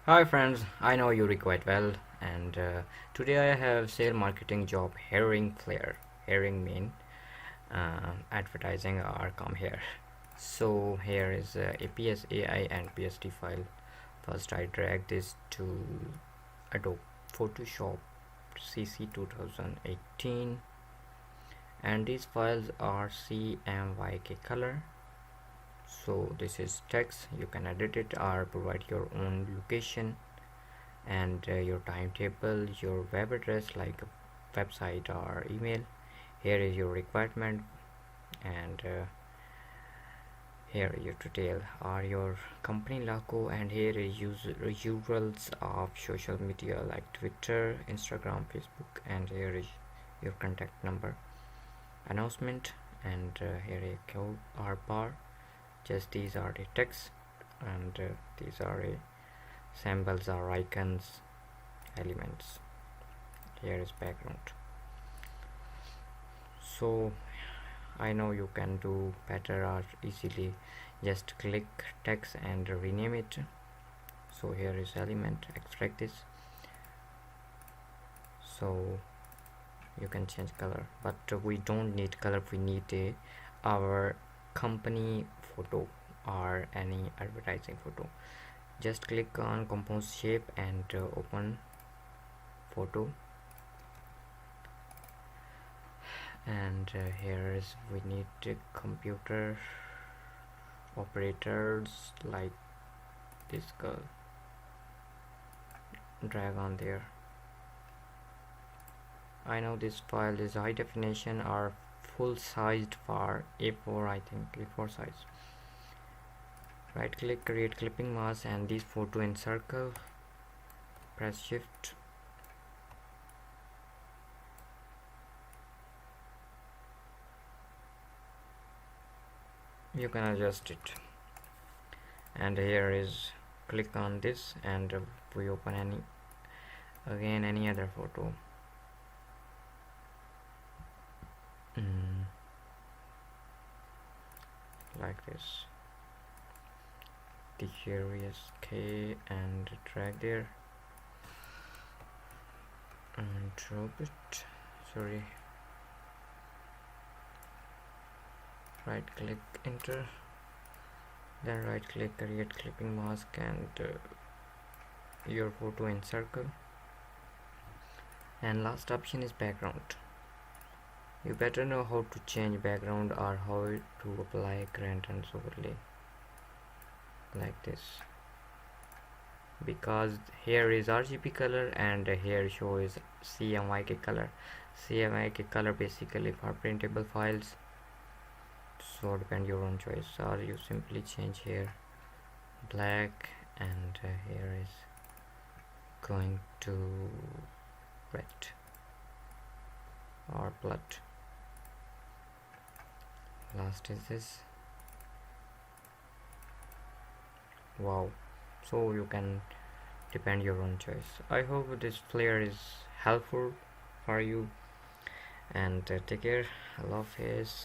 Hi friends, I know you quite well, and today I have sale marketing job hiring flair. Hiring mean advertising or come here. So here is EPS, AI and PSD file. First I drag this to Adobe Photoshop CC 2018, and these files are CMYK color. So this is text, you can edit it or provide your own location and your timetable, your web address like a website or email. Here is your requirement, and here your detail or your company logo, and here is URLs of social media like Twitter, Instagram, Facebook, and here is your contact number, announcement, and here is code or bar. Just these are the text, and these are symbols or icons, elements. Here is background. So I know you can do better or easily. Just click text and rename it. So here is element, extract this. So you can change color, but we don't need color. We need our company photo or any advertising photo. Just click on compose shape and open photo, and here is we need computer operators like this girl. Drag on there. I know this file is high definition or full sized for A4, I think A4 size. Right click, create clipping mask, and this photo in circle. Press shift. You can adjust it, and here is click on this, and we open any other photo. Like this, the Sheri K, and drag there and drop it. Sorry, right click, enter, then right click, create clipping mask, and your photo in circle, and last option is background. You better know how to change background or how to apply gradient overlay like this, because here is RGB color and here shows CMYK color. CMYK color basically for printable files, so depend your own choice, or you simply change here black, and here is going to red or blood. Last is this. Wow, so you can depend your own choice. I hope this flair is helpful for you, and take care. I love his